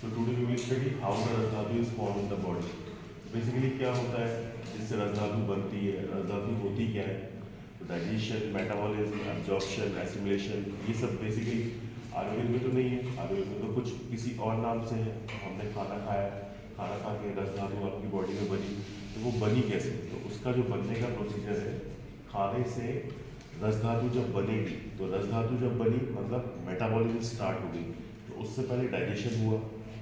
So today we will study how the रसधातु is formed in the body. Basically क्या होता है जिससे रसधातु बनती है, रसधातु होती क्या है, डाइजेशन, मेटाबॉलिज्म, एब्जॉर्प्शन, एसिमिलेशन, ये सब बेसिकली आयुर्वेद में तो नहीं है। आयुर्वेद में तो कुछ किसी और नाम से है। हमने खाना खाया, खाना खा के रसधातु आपकी बॉडी में बनी, तो वो बनी कैसे? तो उसका जो बनने का प्रोसीजर है, खाने से रसधातु जब बनेगी, तो रसधातु जब बनी मतलब मेटाबॉलिज्म स्टार्ट हो गई। तो उससे पहले डाइजेशन हुआ।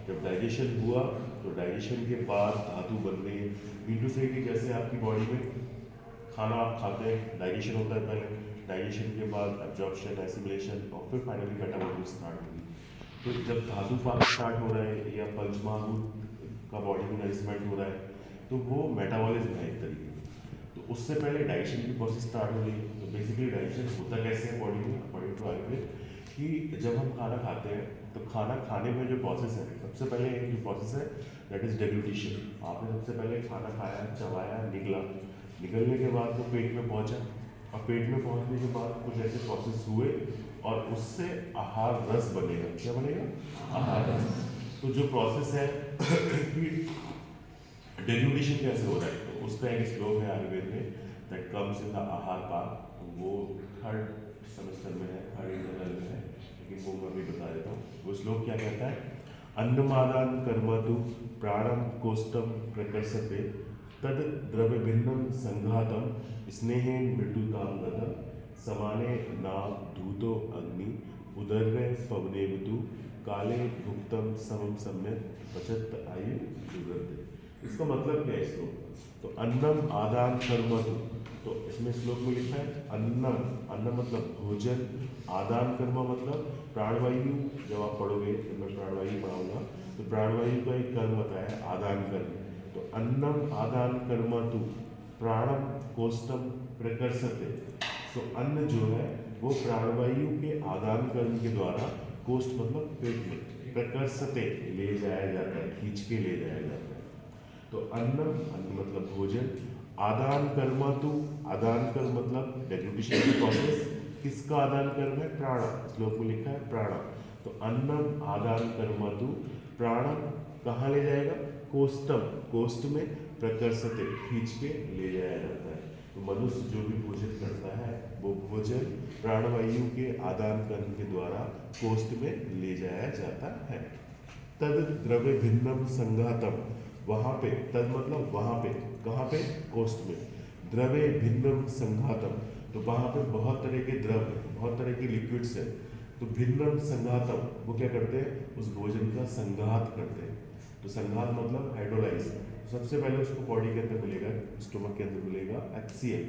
जब डाइजेशन हुआ तो डाइजेशन के बाद धातु बन गई। मीन टू से कि जैसे आपकी बॉडी में खाना आप खाते हैं, डाइजेशन होता है पहले, डाइजेशन के बाद एब्जॉर्प्शन, एसिमिलेशन और फिर फाइनली मेटाबॉलिज्म स्टार्ट होगी। तो जब धातु फार्म स्टार्ट हो रहा है या पंचमहाभूत का बॉडी में नरिशमेंट हो रहा है, तो वो मेटाबॉलिज्म है एक तरीके से। तो उससे पहले डाइजेशन की प्रोसेस स्टार्ट हो रही है। तो बेसिकली डाइजेशन होता कैसे है बॉडी में अकॉर्डिंग टू आयुर्वेद, कि जब हम खाना खाते हैं तो खाना खाने में जो प्रोसेस है, सबसे पहले एक जो प्रोसेस है दैट इज डेग्लूटिशन। आपने सबसे पहले खाना खाया, चबाया, निकला, निकलने के बाद वो पेट में पहुंचा, और पेट में पहुंचने के बाद कुछ ऐसे प्रोसेस हुए और उससे आहार रस बनेगा। क्या बनेगा? आहार रस। तो जो प्रोसेस है कि डेग्लूटिशन कैसे हो रहा है, तो उसका एक श्लोक है आयुर्वेद में दैट कम्स इन द आहार पाक। वो थर्ड सेमेस्टर में है, थर्ड इंटरनल में है, लेकिन वो मैं भी बता देता हूँ। वो श्लोक क्या कहता है? अन्नमादान कर्मतु प्राणम कोष्ठम प्रकर्षते तद द्रव्य भिन्नम संघातम स्नेहेन मृदुताम गतम समाने नाम धूतो अग्नि उदर्वे पवनेवतु काले भुक्तम समम सम्यक पचत आयु दुर्गते। इसका मतलब क्या है श्लोक? तो अन्नम आदान कर्मतु, तो इसमें श्लोक में लिखा है अन्नम, अन्न मतलब भोजन, आदान कर्म मतलब प्राणवायु। जब आप पढ़ोगे तो मैं प्राणवायु पढ़ाऊंगा, तो प्राणवायु का एक कर्म बताया है आदान कर्म। तो अन्नम आदान कर्मतु प्राणम कोष्ठम प्रकर्षते। तो अन्न जो है वो प्राणवायु के आदान कर्म के द्वारा, कोष्ठ मतलब पेट में, प्रकर्षते ले जाया जाता है, खींच के ले जाया जाता है। तो अन्नम, अन्न मतलब भोजन, आदान कर्मतु, आदान कर्म मतलब डेग्लूटिशन की प्रोसेस। किसका आदान कर्म है? प्राण। श्लोक में लिखा है प्राण। तो अन्नम आदान कर्मतु प्राणम कहाँ ले जाएगा? कोष्ठम, कोष्ठ में, प्रकर्षते खींच के ले जाया जाता है। तो मनुष्य जो भी भोजन करता है वो भोजन प्राणवायु के आदान कर्म के द्वारा कोष्ठ में ले जाया जाता है। तद द्रव्य भिन्नम संघातम, वहाँ पे, तद मतलब वहाँ पे, कहाँ पे? कोष्ठ में। द्रव्य भिन्नम संघातम, तो वहाँ पे बहुत तरह के द्रव्य, बहुत तरह के लिक्विड्स है। तो भिन्नम संघातम, वो क्या करते हैं? उस भोजन का संघात करते हैं। तो संघात मतलब हाइड्रोलाइज। सबसे पहले उसको बॉडी के अंदर मिलेगा, स्टोमक के अंदर मिलेगा HCl।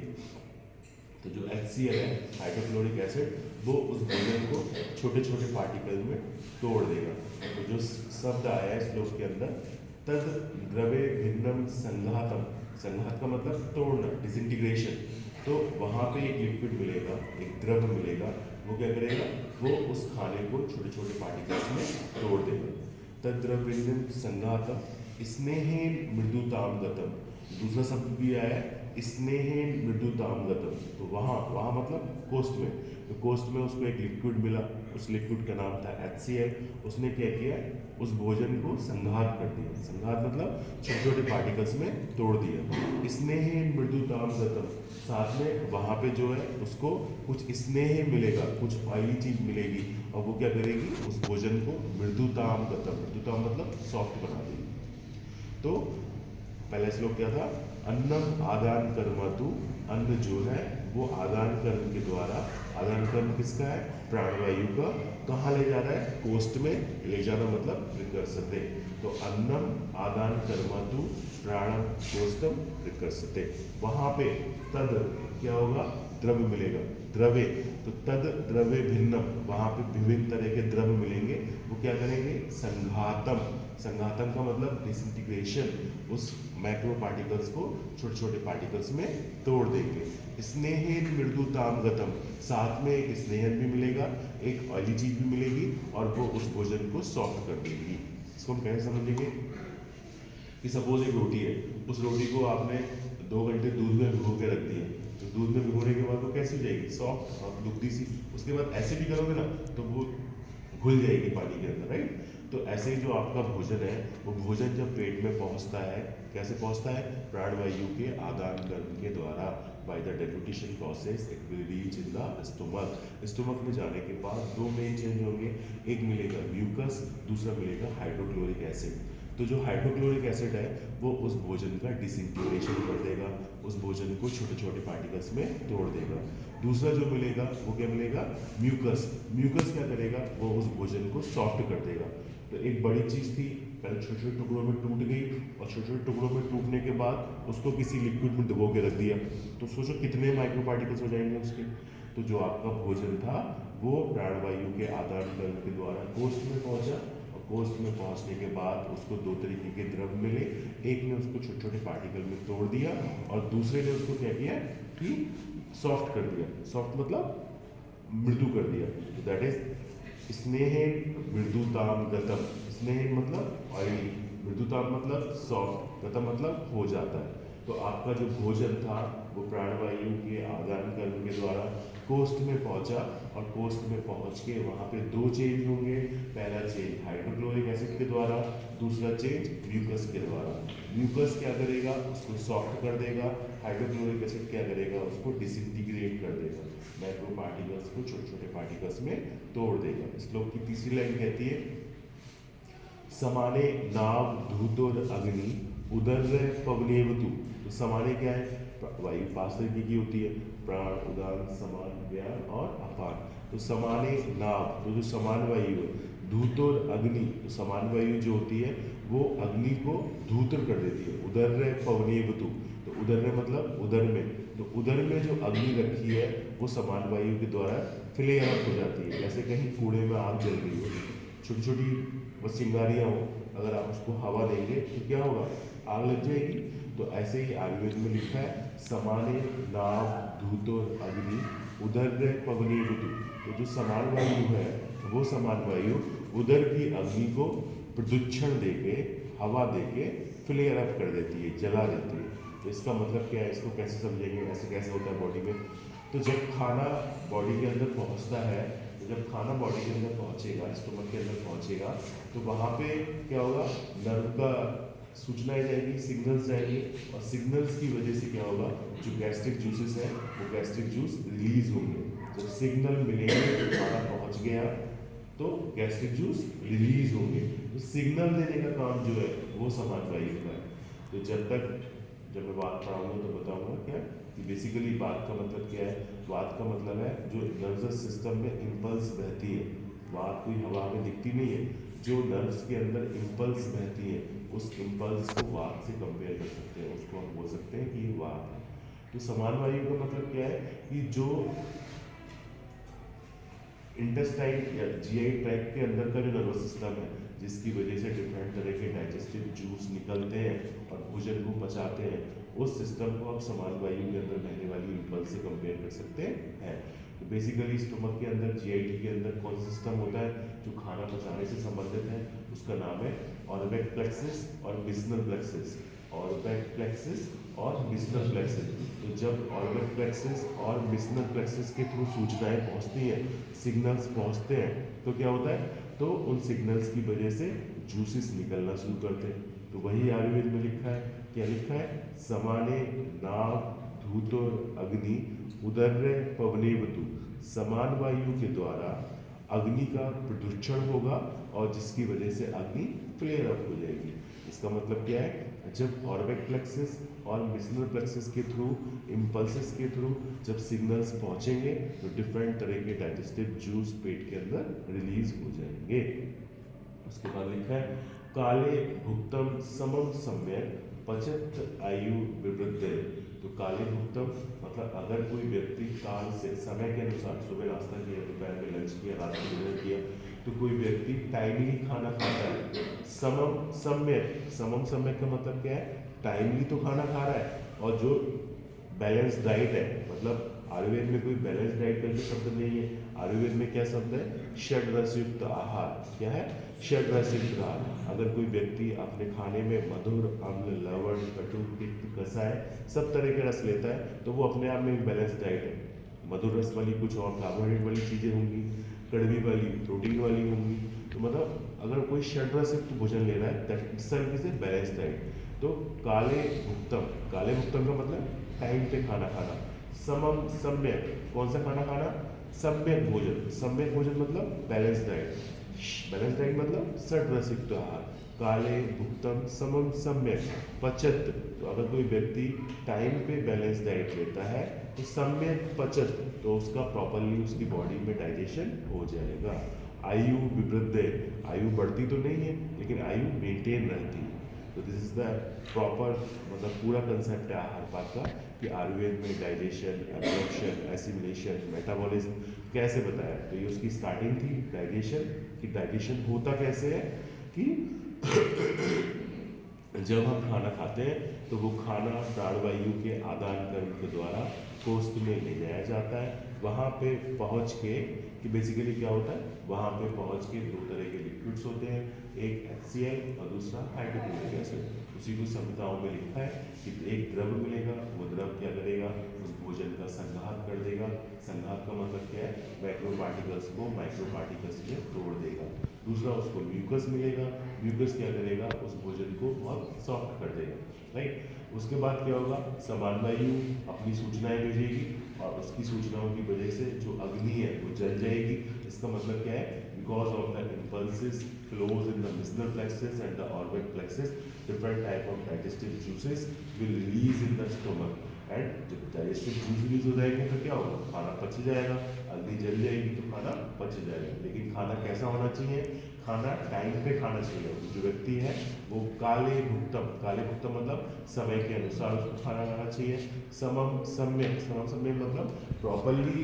तो जो HCl है, हाइड्रोक्लोरिक एसिड, वो उस भोजन को छोटे छोटे पार्टिकल में तोड़ देगा। तो जो शब्द आया है श्लोक के अंदर, तद द्रव्य भिन्नम संघातम, संघात का मतलब तोड़ना, डिसइंटीग्रेशन। तो वहाँ पे एक लिक्विड मिलेगा, एक द्रव्य मिलेगा, वो क्या करेगा? वो उस खाने को छोटे छोटे पार्टिकल्स में तोड़ देगा। तद द्रव्य भिन्नम संघातम स्नेहेन मृदुताम गतम। दूसरा शब्द भी आया है स्नेहेन मृदुताम गतम। तो वहाँ, वहाँ मतलब कोष्ठ में। तो कोष्ठ में उसको एक लिक्विड मिला, उस लिक्विड का नाम था HCl। उसने क्या किया? उस भोजन को संघात कर दिया। संघात मतलब छोटे छोटे पार्टिकल्स में तोड़ दिया। स्नेहेन मृदुताम गतम, साथ में वहाँ पे जो है उसको कुछ स्नेह मिलेगा, कुछ ऑयली चीज मिलेगी, और वो क्या करेगी? उस भोजन को मृदुताम गतम, मृदुताम मतलब सॉफ्ट बना देगी। तो पहला श्लोक क्या था? अन्नम आदान कर्मतु, अन्न जो है वो आदान कर्म के द्वारा, आदान कर्म किसका है? प्राणवायु का। कहाँ ले जा रहा है? कोष्ठ में ले जाना मतलब प्रकर्षते। तो अन्नम आदान कर्मतु प्राणम कोष्ठम प्रकर्षते। वहाँ पे तद क्या होगा? द्रव्य मिलेगा, द्रव्य। तो तद द्रव्य भिन्नम, वहाँ पे विभिन्न तरह के द्रव्य मिलेंगे, वो क्या करेंगे? संघातम। संघातम का मतलब डिसइंटीग्रेशन, उस माइक्रो पार्टिकल्स को छोटे छोटे पार्टिकल्स में तोड़ देंगे। स्नेहेन मृदुताम गतम, साथ में एक स्नेहन भी मिलेगा, एक ऑयली चीज भी मिलेगी, और वो उस भोजन को सॉफ्ट कर देगी। इसको हम कैसे समझेंगे? कि सपोज एक रोटी है, उस रोटी को आपने 2 घंटे दूध में भिगो के रख दिया, तो दूध में भिगोने के बाद वो कैसी हो जाएगी? सॉफ्ट और दुगदी सी। उसके बाद ऐसे भी करोगे ना तो वो घुल जाएगी पानी के अंदर, राइट? तो ऐसे ही जो आपका भोजन है वो भोजन जब पेट में पहुंचता है, कैसे पहुंचता है? प्राणवायु के आदान प्रदान के द्वारा, by the deglutition process it will reach in the stomach. Stomach में जाने के बाद दो मेन चेंज होंगे, एक मिलेगा म्यूकस, दूसरा मिलेगा हाइड्रोक्लोरिक एसिड। तो जो हाइड्रोक्लोरिक एसिड है वो उस भोजन का डिसइंटीग्रेशन कर देगा, उस भोजन को छोटे छोटे पार्टिकल्स में तोड़ देगा। दूसरा जो मिलेगा वो क्या मिलेगा? म्यूकस। म्यूकस क्या करेगा? वो उस भोजन को सॉफ्ट कर देगा। तो एक बड़ी चीज़ थी, पहले छोटे छोटे टुकड़ों में टूट गई और छोटे छोटे टुकड़ों में टूटने के बाद उसको किसी लिक्विड में डुबो के रख दिया, तो सोचो कितने माइक्रो पार्टिकल्स हो जाएंगे उसके। तो जो आपका भोजन था वो प्राणवायु के आदान प्रदान के द्वारा कोष्ठ में पहुंचा, और कोष्ठ में पहुंचने के बाद उसको दो तरीके के द्रव मिले, एक ने उसको छोटे छोटे पार्टिकल में तोड़ दिया और दूसरे ने उसको क्या किया कि सॉफ्ट कर दिया। सॉफ्ट मतलब मृदु कर दिया। तो दैट इज स्नेह मृदुताम गतम। स्नेह मतलब ऑयली, मृदुताम मतलब सॉफ्ट, गतम मतलब हो जाता है। तो आपका जो भोजन था वो प्राणवायु के आदान प्रदान के द्वारा कोष्ठ में पहुंचा, और कोष्ठ में पहुंच के वहाँ पे दो चेंज होंगे। पहला चेंज हाइड्रोक्लोरिक एसिड के द्वारा, दूसरा चेंज म्यूकस के द्वारा। म्यूकस क्या करेगा? उसको सॉफ्ट कर देगा। हाइड्रोक्लोरिक एसिड क्या करेगा? उसको डिसइंटीग्रेट कर देगा, माइक्रो पार्टिकल्स को छोटे छोटे पार्टिकल्स में तोड़ देगा। श्लोक की तीसरी लाइन कहती है, समाने नाव धूतोर अग्नि उदर पवनेवतु। तो समाने क्या है? वायु पांच तरीके की होती है, प्राण, उदान, समान, व्यान और अपान। तो समाने नाव, तो जो समान वायु है, धूतोर अग्नि, तो समान वायु जो होती है वो अग्नि को धूतर कर देती है। उदर पवनेवतु, तो उदर मतलब उदर में, तो उदर में जो अग्नि रखी है वो समान वायु के द्वारा फ्लेयर अप हो जाती है। जैसे कहीं कूड़े में आग जल रही हो, छोटी छोटी वो चिंगारियाँ हो, अगर आप उसको हवा देंगे तो क्या होगा? आग लग जाएगी। तो ऐसे ही आयुर्वेद में लिखा है, समाने नाव धूतोर अग्नि उदर पवनेवतु। तो जो समान वायु है वो समान वायु उदर की अग्नि को प्रदूषण देके, हवा देके फ्लेयर अप कर देती है, जला देती है। तो इसका मतलब क्या है? इसको कैसे समझेंगे? ऐसे कैसे होता है बॉडी में? तो जब खाना बॉडी के अंदर पहुंचता है, तो जब खाना बॉडी के अंदर पहुंचेगा, स्टोमक के अंदर पहुंचेगा, तो वहाँ पे क्या होगा? नर्व का सूचनाएं जाएगी, सिग्नल्स जाएंगे, और सिग्नल्स की वजह से क्या होगा? जो गैस्ट्रिक जूसेस है वो गैस्ट्रिक जूस रिलीज होंगे। जब सिग्नल मिलेंगे खाना पहुंच गया तो गैस्ट्रिक जूस रिलीज होंगे। तो सिग्नल देने का काम जो है वो समान वायु का है। तो जब मैं बात पढ़ाऊंगा तो बताऊंगा क्या कि बेसिकली बात का मतलब क्या है। बात का मतलब है जो नर्वस सिस्टम में इम्पल्स बहती है, बात कोई हवा में दिखती नहीं है, जो नर्व्स के अंदर इम्पल्स बहती है उस इम्पल्स को वात से कंपेयर कर सकते हैं, उसको हम बोल सकते हैं कि ये वात है। तो समान वायु का मतलब क्या है कि जो इंटेस्टाइन या जीआई ट्रैक्ट के अंदर का जो नर्वस सिस्टम है, जिसकी वजह से डिफरेंट तरह के डाइजेस्टिव जूस निकलते हैं और भोजन को पचाते हैं, उस सिस्टम को आप समान वायु के अंदर बहने वाली इम्पल्स से कंपेयर कर सकते हैं। तो बेसिकली स्टोमक के अंदर जीआईटी के अंदर कौन सा सिस्टम होता है जो खाना पचाने से संबंधित है? उसका नाम है ऑर्बिट प्लेक्सिस और मिसनल प्लेक्सिस। ऑर्बिट प्लेक्सिस और मिसनल प्लेक्सिस। तो जब ऑर्बिट प्लेक्सिस और मिसनल प्लेक्सिस के थ्रू सूचनाएं पहुंचती हैं, सिग्नल्स पहुंचते हैं, तो क्या होता है? तो उन सिग्नल्स की वजह से जूसेस निकलना शुरू करते हैं। तो वही आयुर्वेद में लिखा है, क्या लिखा है? समाने नाव धूतोर अग्नि उदर्य पवनेवतु। समान वायु के द्वारा अग्नि का प्रदूषण होगा और जिसकी वजह से अग्नि फ्लेयर अप हो जाएगी। इसका मतलब क्या है? जब ऑर्बिट प्लेक्सिस और मिसनल प्लेक्सिस के थ्रू, इम्पल्सेस के थ्रू जब सिग्नल्स पहुंचेंगे तो डिफरेंट तरह के डाइजेस्टिव जूस पेट के अंदर रिलीज हो जाएंगे। उसके बाद लिखा है, काले भुक्तम समम सम्यक पचत आयु विवृद्धे। तो काले भुक्तम मतलब अगर कोई व्यक्ति काल से, समय के अनुसार, सुबह नाश्ता किया, दोपहर में लंच किया, रात में डिनर किया, तो कोई व्यक्ति टाइमली खाना खाता है। समम सम्यक, समम सम्यक का मतलब क्या है? टाइमली तो खाना खा रहा है, और जो बैलेंस डाइट है, मतलब आयुर्वेद में कोई बैलेंस डाइट का शब्द नहीं है। आयुर्वेद में क्या शब्द है? षड रसयुक्त आहार। क्या है? षड रसयुक्त आहार। अगर कोई व्यक्ति अपने खाने में मधुर, अम्ल, लवण, कटु, तिक्त, कसाय सब तरह के रस लेता है तो वो अपने आप में एक बैलेंस डाइट है। मधुर रस वाली कुछ और कार्बोहाइड्रेट वाली चीज़ें होंगी, कड़वी वाली प्रोटीन वाली होंगी। तो मतलब अगर कोई षड्रसिक भोजन ले रहा है that itself is a balance diet. तो काले भुक्तम का मतलब टाइम पे खाना खाना। समम सम्यक, कौन सा खाना खाना? सम्यक भोजन मतलब बैलेंस डाइट। बैलेंस डाइट मतलब षड्रसिक आहार। काले भुक्तम समम सम्यक पचत, तो अगर कोई व्यक्ति टाइम पे बैलेंस डाइट लेता है तो सम्यक पचत, तो उसका प्रॉपरली उसकी बॉडी में डाइजेशन हो जाएगा। आयु विवृद्धे, आयु बढ़ती तो नहीं है लेकिन आयु मेंटेन रहती है। तो दिस इज द प्रॉपर मतलब पूरा कंसेप्ट है आहार पाक का कि आयुर्वेद में डाइजेशन, एब्जॉर्प्शन, एसिमिलेशन, मेटाबॉलिज्म कैसे बताया। तो ये उसकी स्टार्टिंग थी डाइजेशन कि डाइजेशन होता कैसे है कि जब हम खाना खाते हैं तो वो खाना प्राणवायु के आदान प्रदान के द्वारा कोष्ठ में ले जाया जाता है। वहाँ पे पहुँच के कि बेसिकली क्या होता है, वहाँ पे पहुँच के दो तरह के लिक्विड्स होते हैं, एक HCl और दूसरा हाइड्रोक्लोरिक एसिड। उसी को संहिताओं में लिखा है कि एक द्रव मिलेगा, वो द्रव क्या करेगा, उस भोजन का संघात कर देगा। संघात का मतलब क्या है, माइक्रो पार्टिकल्स को माइक्रो पार्टिकल्स में तोड़ देगा। दूसरा उसको म्यूकस मिलेगा, म्यूकस क्या करेगा, उस भोजन को बहुत सॉफ्ट कर देगा, राइट। उसके बाद क्या होगा, समान वायु अपनी सूचनाएं भेजेगी और उसकी सूचनाओं की वजह से जो अग्नि है वो जल जाएगी। इसका मतलब क्या है, because of the impulses flows in the medicinal plexus and the orbital plexus, different type of digestive juices will release in the stomach, and जब digestive juice release हो जाएंगे तो क्या होगा, खाना पच जाएगा, अग्नि जल जाएगी तो खाना पच जाएगा। लेकिन खाना कैसा होना चाहिए, खाना टाइम पे खाना चाहिए। जो व्यक्ति है वो काले भुक्तम मतलब समय के अनुसार उसको खाना खाना चाहिए। समम सम्यक मतलब प्रॉपरली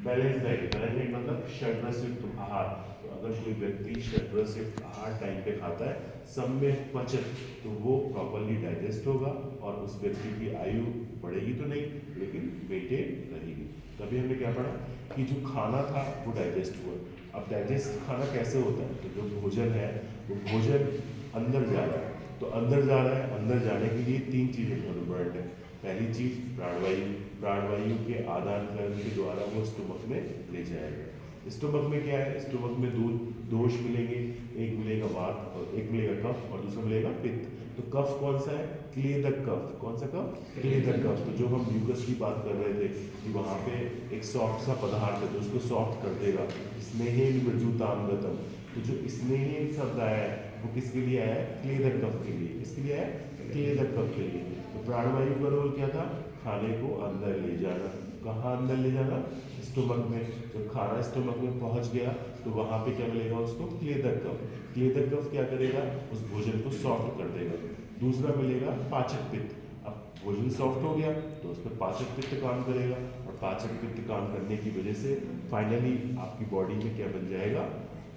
बैलेंस डाइट। बैलेंस मतलब षड्रसिक आहार। तो अगर कोई व्यक्ति षड्रसिक आहार टाइम पे खाता है, सम्यक पचत, तो वो प्रॉपरली डाइजेस्ट होगा और उस व्यक्ति की आयु बढ़ेगी तो नहीं लेकिन मेंटेन रहेगी। तभी हमने क्या पढ़ा कि जो खाना था वो डाइजेस्ट हुआ। अब डाइजेस्ट खाना कैसे होता है, तो जो भोजन है वो भोजन अंदर जा रहा है। तो अंदर जा रहा है, अंदर जाने के लिए तीन चीज़ें इम्पोर्टेंट है। पहली चीज़ प्राणवायु के आदान प्रदान के द्वारा वो स्टोमक में ले जाएगा। स्टोमक में क्या है, स्टोमक में दो दोष मिलेंगे, एक मिलेगा वात और एक मिलेगा कफ और दूसरा मिलेगा पित्त। तो कफ कौन सा है, क्लेदक कफ। कौन सा कफ, क्लेदक कफ। तो जो हम म्यूकस की बात कर रहे थे कि वहाँ पे एक सॉफ्ट सा पदार्थ है जो उसको सॉफ्ट कर देगा, स्नेहेन मृदुतांगतम। तो जो स्नेहेन शब्द आया है वो किसके लिए आया है, क्लेदक कफ के लिए। किसके लिए आया है, क्लेदक कफ के लिए। तो प्राणवायु का रोल क्या था, खाने को अंदर ले जाना। कहाँ अंदर ले जाना, स्टोमक में। जब खाना स्टोमक में पहुंच गया तो वहाँ पे क्या मिलेगा उसको, क्लेदक कफ। क्लेदक कफ क्या करेगा, उस भोजन को सॉफ्ट कर देगा। दूसरा मिलेगा पाचक पित्त। अब भोजन सॉफ्ट हो गया तो उस पर पाचक पित्त काम करेगा और पाचक पित्त काम करने की वजह से फाइनली आपकी बॉडी में क्या बन जाएगा,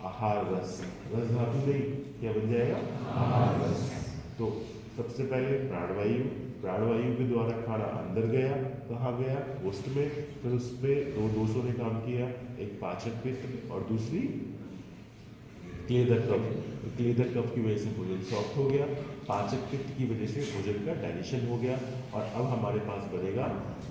आहार रस। रस धातु नहीं, क्या बन जाएगा, आहार रस। तो सबसे पहले प्राणवायु के द्वारा खाना अंदर गया, कहाँ गया, कोष्ठ में। फिर उस पर दो दोषों ने काम किया, एक पाचक पित्त और दूसरी क्लेदक कफ। क्लेदक कफ की वजह से भोजन सॉफ्ट हो गया, पाचक पित्त की वजह से भोजन का डाइजेशन हो गया और अब हमारे पास बनेगा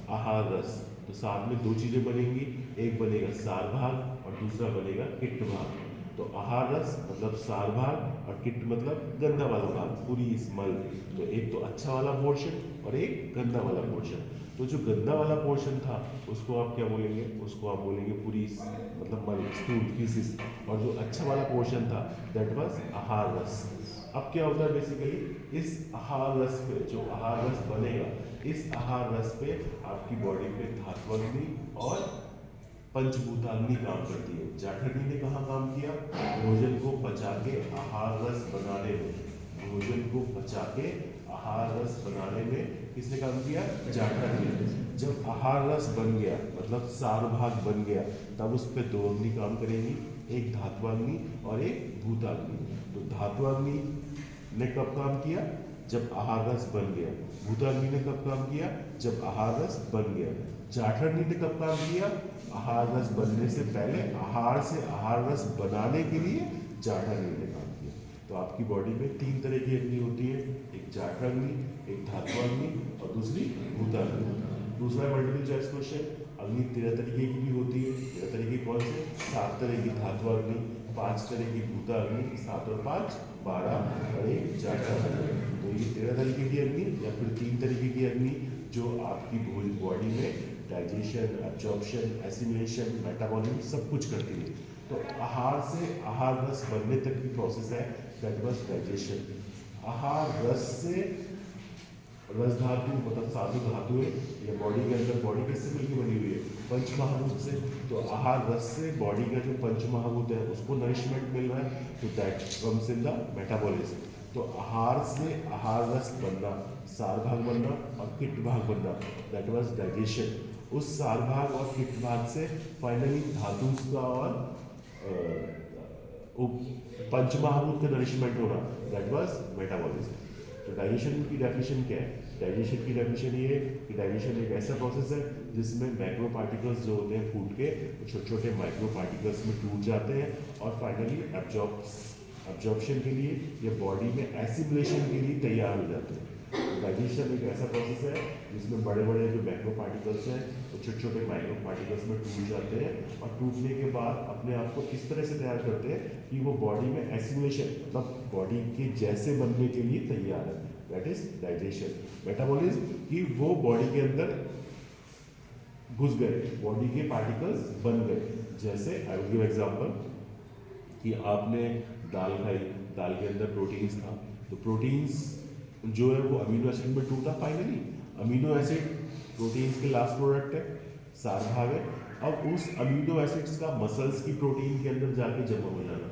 आहार रस। तो साथ में दो चीज़ें बनेंगी, एक बनेगा सार भाग और दूसरा बनेगा किट्ट भाग। तो आहार रस मतलब सार भाग और किट्ट मतलब गंदा वाला भाग, पूरी स्मल। तो एक तो अच्छा वाला पोर्शन और एक गंदा वाला पोर्शन। तो जो गंदा वाला पोर्शन था उसको आप क्या बोलेंगे, उसको आप बोलेंगे पूरी मतलब मल, स्टूल, फीसिस। और जो अच्छा वाला पोर्शन था दैट वाज आहार रस। अब क्या होता है बेसिकली, इस आहार रस पे, जो आहार रस बनेगा, इस आहार रस पे आपकी बॉडी पे धात्वग्नि और पंचभूताग्नि काम करती है। जाठरनी ने कहाँ काम किया, भोजन को पचा के आहार रस बनाने में। भोजन को पचा के आहार रस बनाने में किसने काम किया, जाठरनी ने। जब आहार रस बन गया मतलब सार भाग बन गया, तब उस पर दो अग्नि काम करेंगी, एक धात्वाग्नि और एक भूताग्नि। तो धात्वाग्नि ने कब काम किया, जब आहार रस बन गया। भूताग्नि ने कब काम किया, जब आहार रस बन गया। जाठरनी ने कब काम किया, आहार रस बनने से पहले, आहार से आहार रस बनाने के लिए जाठरनी ने काम किया। तो आपकी बॉडी में तीन तरह की अग्नि होती है, एक जाठरग्नि, एक धात्वाग्नि और दूसरी भूताग्नि। दूसरा मल्टीपल चॉइस क्वेश्चन, अग्नि 13 तरीके की भी होती है। 13 तरीके कौन से, 7 तरह की धात्वाग्नि 5 तरह की भूता अग्नि, 7 और 5 12 और 1 4 तो ये 13 तरीके की अग्नि या फिर 3 तरीके की अग्नि जो आपकी बॉडी में डाइजेशन, एब्जॉर्प्शन, एसिमिलेशन, मेटाबॉलिज्म सब कुछ करती है। तो आहार से आहार रस बनने तक की प्रोसेस है, दैट वाज डाइजेशन। आहार रस से रस धातु मतलब साधु धातु है, ये बॉडी के अंदर, बॉडी किससे मिलकर बनी हुई है? पंच महाभूत से। तो आहार रस से बॉडी का जो पंच महाभूत है उसको नरिशमेंट मिल रहा है, तो that comes in the metabolism. तो आहार से आहार रस बनना, सार भाग बनना और किट भाग बनना, दैट वाज डाइजेशन। उस सार भाग और किट भाग से फाइनली धातु का और पंच महाभूत का नरिशमेंट होना, दैट वाज मेटाबॉलिज्म। तो डाइजेशन की डेफिनेशन क्या है? डाइजेशन की डेफिनेशन ये है कि डाइजेशन एक ऐसा प्रोसेस है जिसमें माइक्रो पार्टिकल्स जो होते हैं फूड के, छोटे छोटे माइक्रो पार्टिकल्स में टूट जाते हैं और फाइनली एब्जॉर्प्शन के लिए या बॉडी में एसिमिलेशन के लिए तैयार हो जाते हैं। डाइजेशन एक ऐसा प्रोसेस है जिसमें बड़े बड़े जो माइक्रो पार्टिकल्स हैं वो छोटे छोटे माइक्रो पार्टिकल्स में टूट जाते हैं और टूटने के बाद अपने आप को इस तरह से तैयार करते हैं कि वो बॉडी में एसिमिलेशन मतलब बॉडी के जैसे बनने के लिए तैयार है, दैट इज डाइजेशन। मेटाबॉलिज्म कि वो बॉडी के अंदर घुस गए, बॉडी के पार्टिकल्स बन गए। जैसे आई विल गिव एग्जांपल कि आपने दाल खाई, दाल के अंदर प्रोटीन्स था, तो प्रोटीन्स जो है वो अमीनो एसिड में टूटा। फाइनली अमीनो एसिड प्रोटीन्स के लास्ट प्रोडक्ट है, सार भाग है। अब उस अमीनो एसिड्स का मसल्स की प्रोटीन के अंदर जाके जमा हो जाना,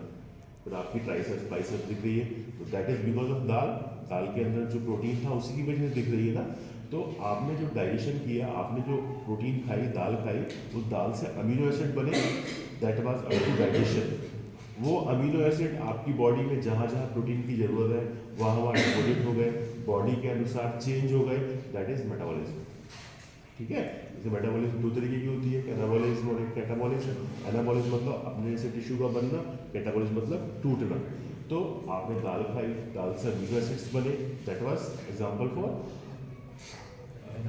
फिर आपकी ट्राइसेप्स बाइसेप्स दिख रही है, तो दैट इज बिकॉज ऑफ दाल। दाल के अंदर जो प्रोटीन था उसी की वजह से दिख रही है ना। तो आपने जो डाइजेशन किया, आपने जो प्रोटीन खाई, दाल खाई, उस दाल से अमीनो एसिड बने, that was up to digestion. वो अमीनो एसिड आपकी बॉडी में जहाँ जहाँ प्रोटीन की जरूरत है वहाँ वहाँ डिपोजिट हो गए, बॉडी के अनुसार चेंज हो गए, दैट इज मेटाबॉलिज्म। ठीक है, जैसे मेटाबॉलिज्म 2 तरीके की होती है, एनाबॉलिज्म और एक कैटाबॉलिज्म। एनाबॉलिज्म मतलब अपने से टिश्यू का बनना, कैटाबॉलिज्म मतलब टूटना। तो आपने दाल खाई, दाल से अमीनो एसिड्स बने, that was example for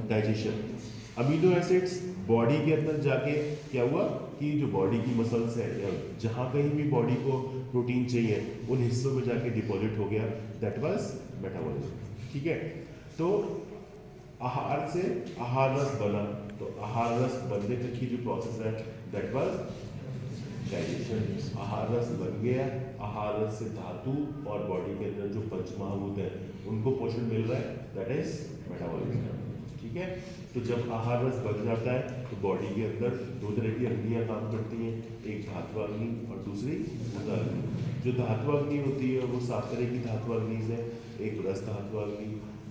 digestion. Amino acids body के अंदर जाके क्या हुआ कि जो बॉडी की मसल्स है या जहाँ कहीं भी बॉडी को प्रोटीन चाहिए उन हिस्सों में जाके डिपॉजिट हो गया, दैट वाज मेटाबॉलिज्म। ठीक है, तो आहार से आहार रस बना, तो आहार रस बनने तक की जो प्रोसेस है दैट वाज डाइजेशन। आहार रस बन गया, आहार रस से धातु और बॉडी के अंदर जो पंचमहाभूत है उनको पोषण मिल रहा है, दैट इज मेटाबॉलिज्म। ठीक है, तो जब आहार रस बन जाता है तो बॉडी के अंदर 2 तरह की अग्नियाँ काम करती हैं, एक धातु अग्नि और दूसरी भूता अग्नि। जो धातु अग्नि होती है वो 7 तरह की धातु अग्नि है, एक रस धातु अग्नि,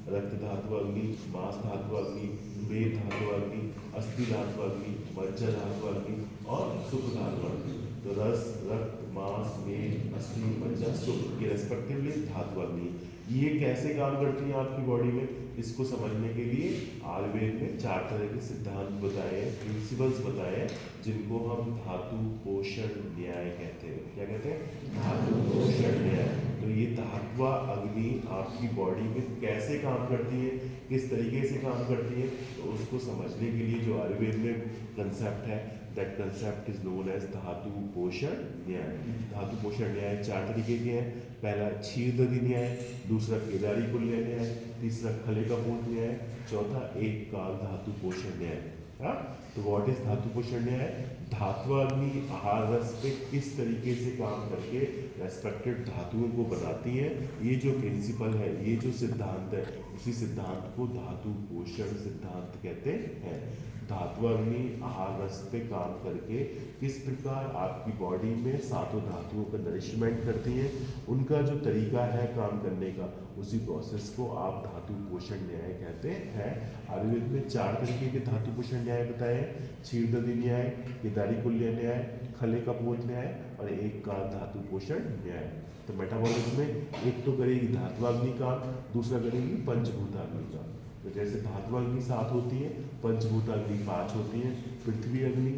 रक्त धातु अग्नि, मांस धातु अग्नि, मेद धातु अग्नि, अस्थि धातु अग्नि, मज्जा धातु अग्नि और सुख धातु अग्नि। तो रस, रक्त, मांस, मेद, अस्थि, मज्जा, सुख, ये रेस्पेक्टिवली धातु अग्नि। ये कैसे काम करती हैं आपकी बॉडी में, इसको समझने के लिए आयुर्वेद में 4 तरह के सिद्धांत बताए हैं, प्रिंसिपल्स बताए हैं, जिनको हम धातु पोषण न्याय कहते हैं। क्या कहते हैं? धातु पोषण न्याय। तो ये धात्वा अग्नि आपकी बॉडी में कैसे काम करती है, किस तरीके से काम करती है, तो उसको समझने के लिए जो आयुर्वेद में कंसेप्ट है, that concept is known as dhatu poshan न्याय। धातु पोषण न्याय 4 तरीके के हैं। पहला क्षीरदधि न्याय, दूसरा केदारी कुल्य न्याय, तीसरा खलेकापूत न्याय, चौथा एक काल धातु पोषण न्याय। हाँ, तो व्हाट इज धातु पोषण न्याय? धात्वाग्नि आहार रस पे किस तरीके से काम करके रेस्पेक्टेड धातुओं को बनाती है, ये जो प्रिंसिपल है, ये जो सिद्धांत है, उसी सिद्धांत को धातु पोषण सिद्धांत कहते हैं। धात्वाग्नि आहार रस पे काम करके किस प्रकार आपकी बॉडी में 7 धातुओं का नरिशमेंट करती हैं, उनका जो तरीका है काम करने का, उसी प्रोसेस को आप धातु पोषण न्याय कहते हैं। आयुर्वेद में 4 तरीके के धातु पोषण न्याय बताए हैं, क्षीरदधि न्याय, केदारी कुल्य न्याय, खलेकापूत न्याय और एक काल धातु पोषण न्याय। तो मेटाबॉलिज्म में एक तो करेगी धात्वाग्नि काम, दूसरा करेगी पंचभूताग्नि काम। तो जैसे धात्वाग्नि 7 होती है, पंचभूताग्नि 5 होती है, पृथ्वी अग्नि,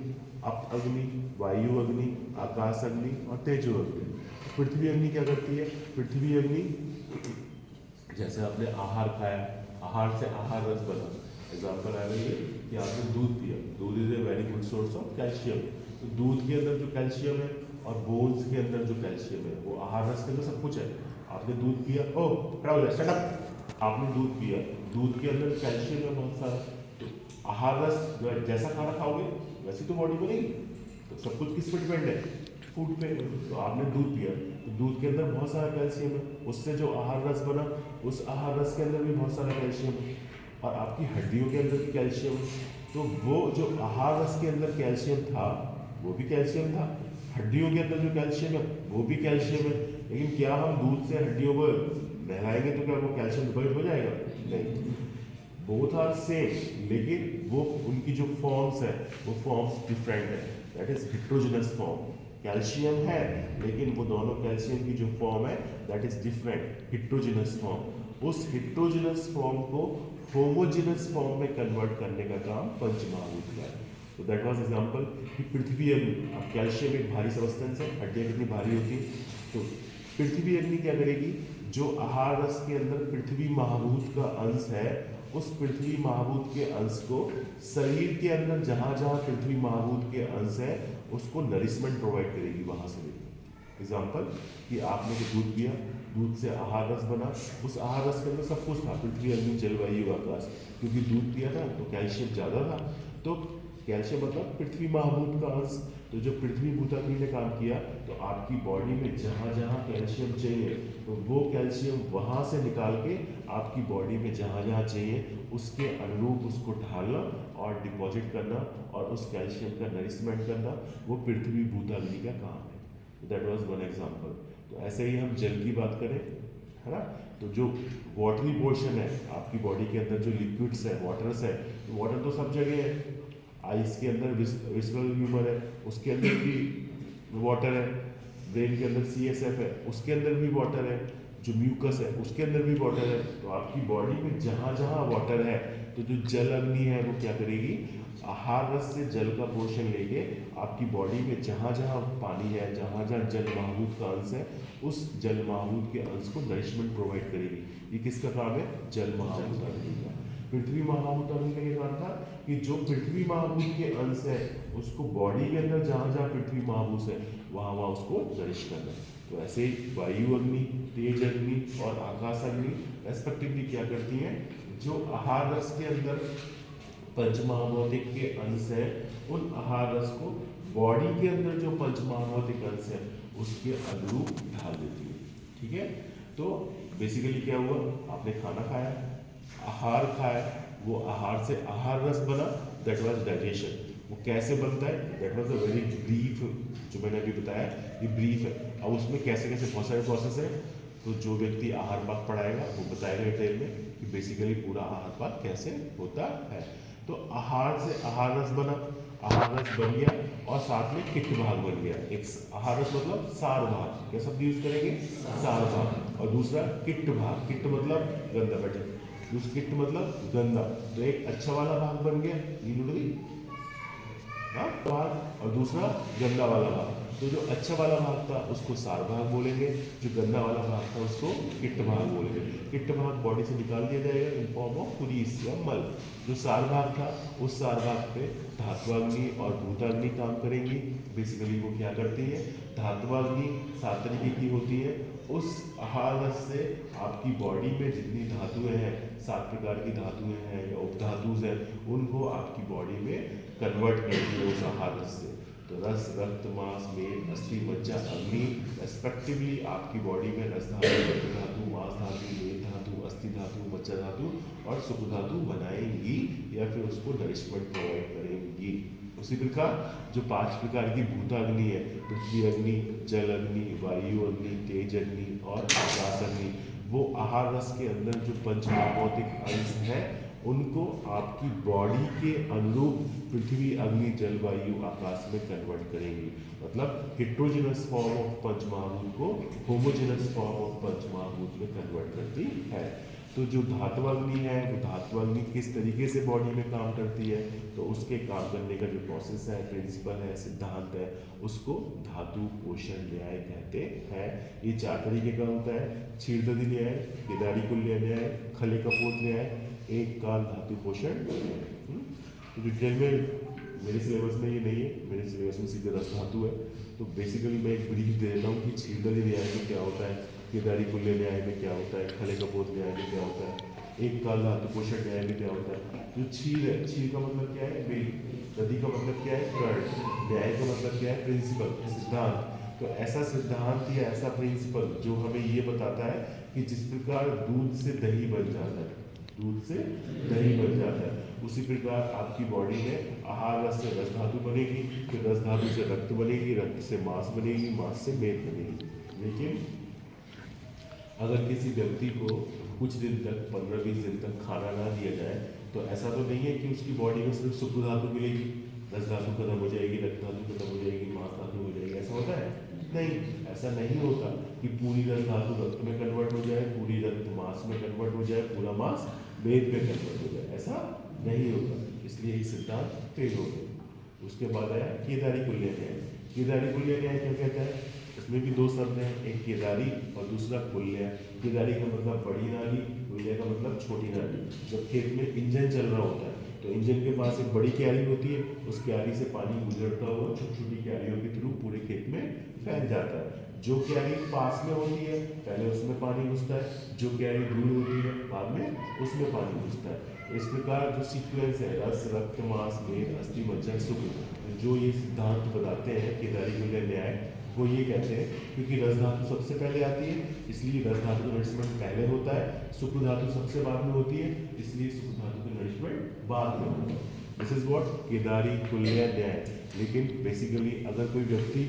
अप अग्नि, वायु अग्नि, आकाश अग्नि और तेजो अग्नि। पृथ्वी अग्नि क्या करती है? पृथ्वी अग्नि जैसे आपने आहार खाया, आहार से आहार रस बना। एग्जाम्पल आ रही है कि आपने दूध पिया, दूध is a very good source of calcium. तो दूध के अंदर जो कैल्शियम है और बोन्स के अंदर जो कैल्शियम है वो आहार रस के अंदर सब कुछ है। आपने दूध पिया, ओ खड़ा हो जाए, स्टैंड अप। आपने दूध पिया, दूध के अंदर कैल्शियम है बहुत सारा, तो आहार रस जो है जैसा खाना खाओगे वैसी तो बॉडी बनेगी। तो सब कुछ किस पे डिपेंड है? फूड पे। तो आपने दूध पिया तो दूध के अंदर बहुत सारा कैल्शियम है, उससे जो आहार रस बना उस आहार रस के अंदर भी बहुत सारा कैल्शियम है, और आपकी हड्डियों के अंदर भी कैल्शियम है। तो वो जो आहार रस के अंदर कैल्शियम था वो भी कैल्शियम था, हड्डियों के अंदर जो कैल्शियम है वो भी कैल्शियम है। लेकिन क्या हम दूध से हड्डियों को नहलाएंगे तो क्या वो कैल्शियम डिपॉजिट हो जाएगा? नहीं, बोथ आर सेम, लेकिन वो उनकी जो फॉर्म्स है वो फॉर्म्स डिफरेंट है, that is heterogeneous form. Calcium है लेकिन वो दोनों कैल्शियम की जो फॉर्म है that is different, heterogeneous form. उस हिट्रोजिनस फॉर्म को होमोजिनस फॉर्म में कन्वर्ट करने का काम पंचमहाभूत का है। तो दैट वाज एग्जांपल कि पृथ्वी अग्नि, अब कैल्शियम एक भारी सब्सटेंस है, हड्डियाँ कितनी भारी होती है, तो पृथ्वी अग्नि क्या करेगी, जो आहार रस के अंदर पृथ्वी महाभूत का अंश है उस पृथ्वी महाभूत के अंश को शरीर के अंदर जहाँ जहाँ पृथ्वी महाभूत के अंश है उसको नरिशमेंट प्रोवाइड करेगी वहाँ से लेकर। एग्जाम्पल कि आपने जो दूध पिया, दूध से आहार रस बना, उस आहार रस के अंदर सब कुछ था, पृथ्वी अग्नि जल वायु आकाश, क्योंकि दूध पिया था तो कैल्शियम ज़्यादा था, तो कैल्शियम मतलब पृथ्वी महाभूत का अंश। तो जो पृथ्वी भूताग्नि ने काम किया तो आपकी बॉडी में जहाँ जहाँ कैल्शियम चाहिए तो वो कैल्शियम वहाँ से निकाल के आपकी बॉडी में जहाँ जहाँ चाहिए उसके अनुरूप उसको ढालना और डिपॉजिट करना और उस कैल्शियम का नरिशमेंट करना, वो पृथ्वी भूताग्नि का काम है। That was one example. तो ऐसे ही हम जल की बात करें, है ना, तो जो वाटरी पोर्शन है आपकी बॉडी के अंदर, जो लिक्विड्स है, वाटर्स है, तो वाटर तो सब जगह है। आइस के अंदर विस्कल ह्यूमर है, उसके अंदर भी वाटर है। ब्रेन के अंदर CSF है, उसके अंदर भी वाटर है। जो म्यूकस है उसके अंदर भी वाटर है। तो आपकी बॉडी में जहाँ जहाँ वाटर है तो जो जल अग्नि है वो क्या करेगी, आहार रस से जल का पोर्शन लेके आपकी बॉडी में जहाँ जहाँ पानी है, जहाँ जहाँ जल महाभूत का अंश है, उस जल महाभूत के अंश को नरिशमेंट प्रोवाइड करेगी। ये किसका काम है? जल महाभूत अग्नि का। पृथ्वी महाभूत अग्नि का ये काम था कि जो पृथ्वी महाभूत के अंश है उसको बॉडी के अंदर जहाँ जहाँ पृथ्वी महाभूत है वहाँ वहाँ उसको नरिश करना। तो ऐसे ही वायु अग्नि, तेज अग्नि और आकाश अग्नि रेस्पेक्टिवली क्या करती हैं, जो आहार रस के अंदर पंचमहाभौतिक के अंश है उन आहार रस को बॉडी के अंदर जो पंचमहाभौतिक अंश है उसके अनुरूप ढाल देती है। ठीक है, तो बेसिकली क्या हुआ, आपने खाना खाया, आहार खाया, वो आहार से आहार रस बना, दैट वाज डाइजेशन। वो कैसे बनता है, that was a very brief, जो मैंने अभी बताया ये ब्रीफ है। अब उसमें कैसे कैसे बहुत सारे प्रोसेस है, तो जो व्यक्ति आहार पाक पढ़ाएगा वो बताएगा डिटेल में कि बेसिकली पूरा आहार पाक कैसे होता है। तो आहार से आहार रस बना, आहार रस बन गया और साथ में किट भाग बन गया। एक आहार रस मतलब सार भाग, क्या शब्द यूज करेंगे, सार भाग, और दूसरा किट भाग, किट मतलब गंदा, बेटे दूसरा किट मतलब गंदा। तो एक अच्छा वाला भाग बन गया नीलुड़ी भाग, और दूसरा गंदा वाला भाग। तो जो अच्छा वाला भाग था उसको सार भाग बोलेंगे, जो गंदा वाला भाग था उसको किट भाग बोलेंगे। किट भाग बॉडी से निकाल दिया जाएगा इन फॉर्म ऑफ पुरीस या मल। जो सार भाग था उस सार भाग पे धात्वाग्नि और भूताग्नि काम करेंगी। बेसिकली वो क्या करती है, धात्वाग्नि 7 तरीके की होती है। उस आहार रस से आपकी बॉडी में जितनी धातुएं हैं, 7 प्रकार की धातुएं हैं या उपधातुज हैं, उनको आपकी बॉडी में कन्वर्ट करती है उस आहार रस से। तो रस, रक्त, मांस, मेद, अस्थि, मज्जा, अग्नि रेस्पेक्टिवली आपकी बॉडी में रस धातु, रक्त धातु, मांस धातु, मेद धातु, अस्थि धातु, मज्जा धातु और सुख धातु बनाएंगी या फिर उसको नरिशमेंट प्रोवाइड करेंगी। उसी प्रकार जो 5 प्रकार की भूताग्नि है, पृथ्वी अग्नि, जल अग्नि, वायु अग्नि, तेज अग्नि और आकाश अग्नि, वो आहार रस के अंदर जो पंचमहाभौतिक अंश है उनको आपकी बॉडी के अनुरूप पृथ्वी अग्नि जल वायु आकाश में कन्वर्ट करेंगी। मतलब हिट्रोजिनस फॉर्म ऑफ पंचमहाभूत को होमोजिनस फॉर्म ऑफ पंचमहाभूत में कन्वर्ट करती है। तो जो धात्वाग्नि है वो धात्वाग्नि किस तरीके से बॉडी में काम करती है, तो उसके काम करने का जो प्रोसेस है, प्रिंसिपल है, सिद्धांत है, उसको धातु पोषण न्याय कहते हैं। ये 4 तरीके का होता है, क्षीरदधि न्याय, केदारी कुल्य न्याय, खले कपोत न्याय, एक काल धातु पोषण। तो डिटेल में मेरे सिलेबस में ये नहीं है, मेरे सिलेबस में सीधे रस धातु है। तो बेसिकली मैं एक ब्रीफ दे रहा हूँ कि छीलदरी न्याय में क्या होता है, केदारी कुल्य न्याय में क्या होता है, खले कपोत न्याय में क्या होता है, एक काल धातु पोषण न्याय में क्या होता है। जो छील है, छील का मतलब क्या है, बेल, नदी का मतलब क्या है, कर्ड, न्याय का मतलब क्या है, प्रिंसिपल, सिद्धांत। तो ऐसा सिद्धांत या ऐसा प्रिंसिपल जो हमें ये बताता है कि जिस प्रकार दूध से दही बन जाता है, दूध से दही बन जाता है, उसी प्रकार आपकी बॉडी में आहार रस से रस धातु बनेगी, फिर रस धातु से रक्त बनेगी, रक्त से मांस बनेगी, मांस से मेद बनेगी। लेकिन अगर किसी व्यक्ति को कुछ दिन तक 15-20 दिन तक खाना ना दिया जाए तो ऐसा तो नहीं है कि उसकी बॉडी में सिर्फ शुक्र धातु मिलेगी, रस धातु खत्म हो जाएगी, रक्त धातु खत्म हो जाएगी, मांस धातु हो जाएगी, ऐसा होता है नहीं। ऐसा नहीं होता कि पूरी रस धातु रक्त में कन्वर्ट हो जाए, पूरी रक्त मांस में कन्वर्ट हो जाए, पूरा मांस मेद में कन्वर्ट हो जाए, ऐसा नहीं होता। इसलिए ये सिद्धांत फेल हो गया। उसके बाद आया केदारी कुल्य न्याय। केदारी कुल्य न्याय क्या कहता है, इसमें भी दो शब्द हैं, एक केदारी और दूसरा कुल्य। केदारी का मतलब बड़ी नाली, कुल्य का मतलब छोटी नाली। जब खेत में इंजन चल रहा होता है तो इंजन के पास एक बड़ी क्यारी होती है, उस क्यारी से पानी गुजरता हुआ छोटी छोटी क्यारियों के थ्रू पूरे खेत में फैल जाता है। जो क्यारी पास में होती है पहले उसमें पानी घुसता है, जो क्यारी दूर होती है बाद में उसमें पानी घुसता है। इस प्रकार जो सीक्वेंस है, रस, रक्त, मांस, मेद, अस्थि, मज्जा, शुक्र, जो ये सिद्धांत बताते हैं केदारी कुल्य न्याय, वो ये कहते हैं क्योंकि रस धातु सबसे पहले आती है इसलिए रस धातु का नरिशमेंट पहले होता है, शुक्र धातु सबसे बाद में होती है इसलिए शुक्र धातु का नरिशमेंट बाद में होता है। दिस इज व्हाट केदारी कुल्य न्याय। लेकिन बेसिकली अगर कोई व्यक्ति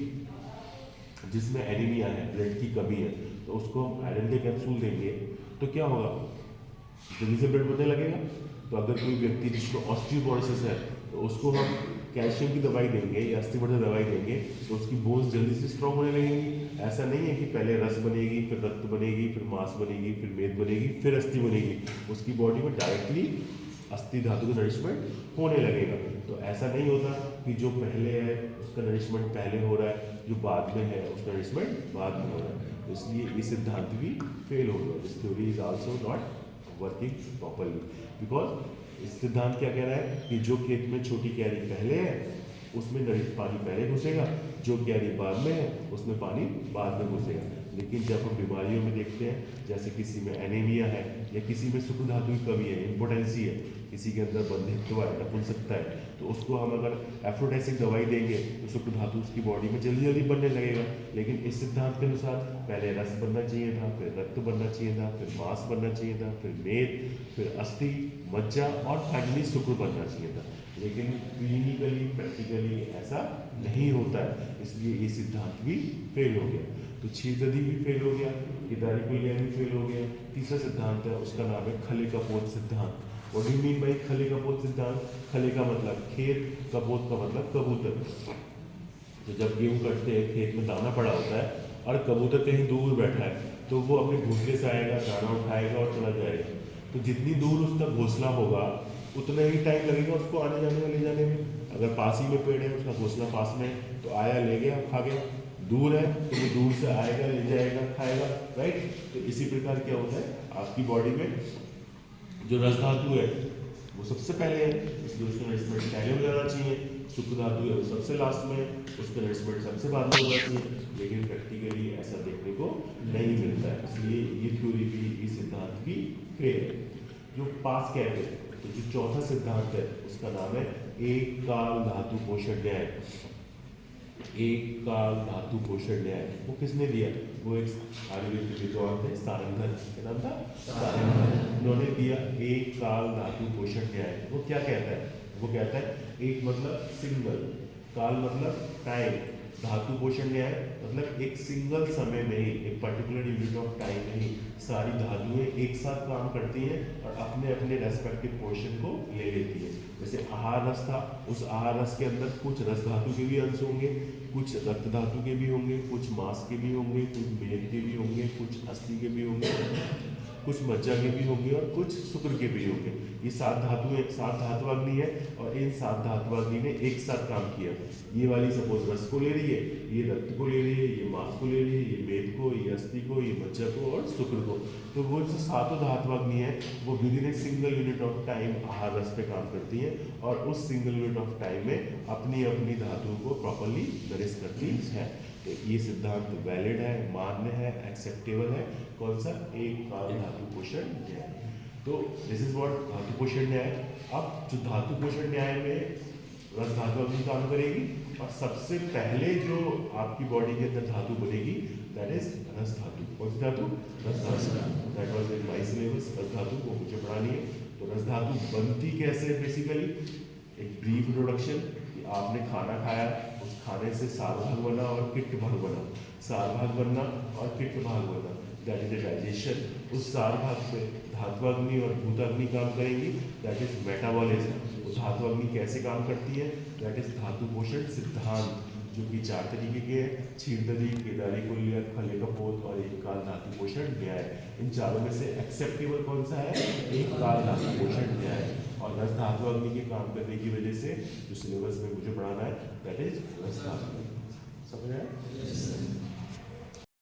जिसमें एनीमिया है, ब्लड की कमी है, तो उसको हम आयरन के कैप्सूल देंगे तो क्या होगा, जल्दी से ब्लड बढ़ने लगेगा। तो अगर कोई व्यक्ति जिसको ऑस्टियोपोरोसिस है तो उसको हम कैल्शियम की दवाई देंगे या अस्थिवर्धक दवाई देंगे तो उसकी बोन्स जल्दी से स्ट्रॉन्ग होने लगेंगी। ऐसा नहीं है कि पहले रस बनेगी, फिर रक्त बनेगी, फिर मांस बनेगी, फिर मेद बनेगी, फिर अस्थि बनेगी। उसकी बॉडी में डायरेक्टली अस्थि धातु का नरिशमेंट होने लगेगा। तो ऐसा नहीं होता कि जो पहले है उसका नरिशमेंट पहले हो रहा है, जो बाद में है उसका नरिशमेंट बाद में हो रहा है। तो इसलिए ये सिद्धांत भी फेल हो गया। This theory is also not working properly because इस सिद्धांत क्या कह रहा है कि जो खेत में छोटी क्यारी पहले है उसमें पानी पहले घुसेगा, जो क्यारी बाद में है उसमें पानी बाद में घुसेगा। लेकिन जब हम बीमारियों में देखते हैं जैसे किसी में एनीमिया है या किसी में शुक्र धातु की कमी है, इम्पोटेंसी है, किसी के अंदर बंधित्व है, नपुंसकता है, तो उसको हम अगर एफ्रोडाइसिक दवाई देंगे तो शुक्र धातु उसकी बॉडी में जल्दी जल्दी बनने लगेगा। लेकिन इस सिद्धांत के अनुसार पहले रस बनना चाहिए था, फिर रक्त बनना चाहिए था, फिर मांस बनना चाहिए था, फिर मेद, फिर अस्थि, मज्जा और फाइनली शुक्र बनना चाहिए था। लेकिन क्लिनिकली प्रैक्टिकली ऐसा नहीं होता है, इसलिए ये सिद्धांत भी फेल हो गया। तो छीलदरी भी फेल हो गया, केदारी कुल्य भी फेल हो गया। तीसरा सिद्धांत है उसका नाम है खले कपोत सिद्धांत। What do you mean by खले कपोत सिद्धांत? खले का मतलब खेत, कपोत का मतलब कबूतर। तो जब गेहूँ कटते हैं खेत में दाना पड़ा होता है और कबूतर कहीं दूर बैठा है तो वो अपने घोंसले से आएगा, दाना उठाएगा और चला जाएगा। तो जितनी दूर उसका घोंसला होगा उतना ही टाइम लगेगा उसको आने जाने में, ले जाने में। अगर पास ही में पेड़ है, उसका घोंसला पास में है तो आया, ले गया, खा गया। दूर है तो वो दूर से आएगा, ले जाएगा, खाएगा, राइट। तो इसी प्रकार क्या होता है आपकी बॉडी में जो रस धातु है वो सबसे पहले है इसलिए उसका नरिशमेंट पहले हो जाना चाहिए। शुक्र धातु है वो सबसे लास्ट में, उसका नरिशमेंट सबसे बाद में होना चाहिए। लेकिन प्रैक्टिकली ऐसा देखने को नहीं मिलता है, इसलिए ये थ्योरी भी, ये सिद्धांत भी फेल है। जो पास कहते हैं तो जो चौथा सिद्धांत है उसका नाम है एक काल धातु पोषण न्याय। एक काल धातु पोषण न्याय वो किसने दिया? वो एक आयुर्वेद के विद्वान थे, सारंगधर। क्या नाम था? सारंगधर। उन्होंने दिया एक काल धातु पोषण न्याय। वो क्या कहता है? वो कहता है एक मतलब सिंगल, काल मतलब टाइम, धातु पोषण न्याय मतलब एक सिंगल समय में ही, एक पर्टिकुलर यूनिट ऑफ टाइम में ही सारी धातुएं एक साथ काम करती हैं और अपने अपने रेस्पेक्टिव पोर्शन को ले लेती है। जैसे आहार रस था, उस आहार रस के अंदर कुछ रस धातु के भी अंश होंगे, कुछ रक्त धातु के भी होंगे, कुछ मांस के भी होंगे, कुछ मेद के भी होंगे, कुछ अस्थि के भी होंगे, कुछ मज्जा के भी होंगे और कुछ शुक्र के भी होंगे। ये 7 धातु है, 7 धातुअग्नि है और इन 7 धातुअग्नि ने एक साथ काम किया। ये वाली सपोज रस को ले रही है, ये रक्त को ले रही है, ये मांस को ले रही है, ये मेद को, ये अस्थि को, ये मज्जा को और शुक्र को। तो वो जो 7 धातुअग्नि है वो with in a single unit of time आहार रस पे काम करती है और उस सिंगल यूनिट ऑफ टाइम में अपनी अपनी धातुओं को प्रॉपरली नरिश करती है। तो ये सिद्धांत वैलिड है, मान्य है, एक्सेप्टेबल है। कौन सा? एक काल धातु पोषण न्याय। तो दिस इज व्हाट धातु पोषण न्याय। अब जो धातु पोषण न्याय में रस धातु अग्नि काम करेगी और सबसे पहले जो आपकी बॉडी के अंदर धातु बनेगी दैट इज रस धातु। कौन सी धातु? रस धातु। That was in my syllabus. रस धातु को मुझे पढ़ानी है। तो रस धातु बनती कैसे है? बेसिकली एक ब्रीफ इंट्रोडक्शन कि आपने खाना खाया, उस खाने से सार भाग बना और किट भाग बना। सार भाग बनना और किट भाग बनना दैट इज डाइजेशन। उस सार भाग पे धातुअग्नि और भूताग्नि काम करेंगी दैट इज मेटाबॉलिज्म। उस धातुअग्नि कैसे काम करती है? दैट इज धातु पोषण सिद्धांत, जो कि 4 तरीके के हैं: क्षीरदरी, केदारी कुल्य, खले कपोत और एक काल धातु पोषण न्याय। इन चारों में से एक्सेप्टेबल कौन सा है? एक काल धातु पोषण न्याय। और रस धातु अग्नि के काम करने की वजह से जो सिलेबस में मुझे पढ़ाना है दैट इज रस धातु। समझ आया?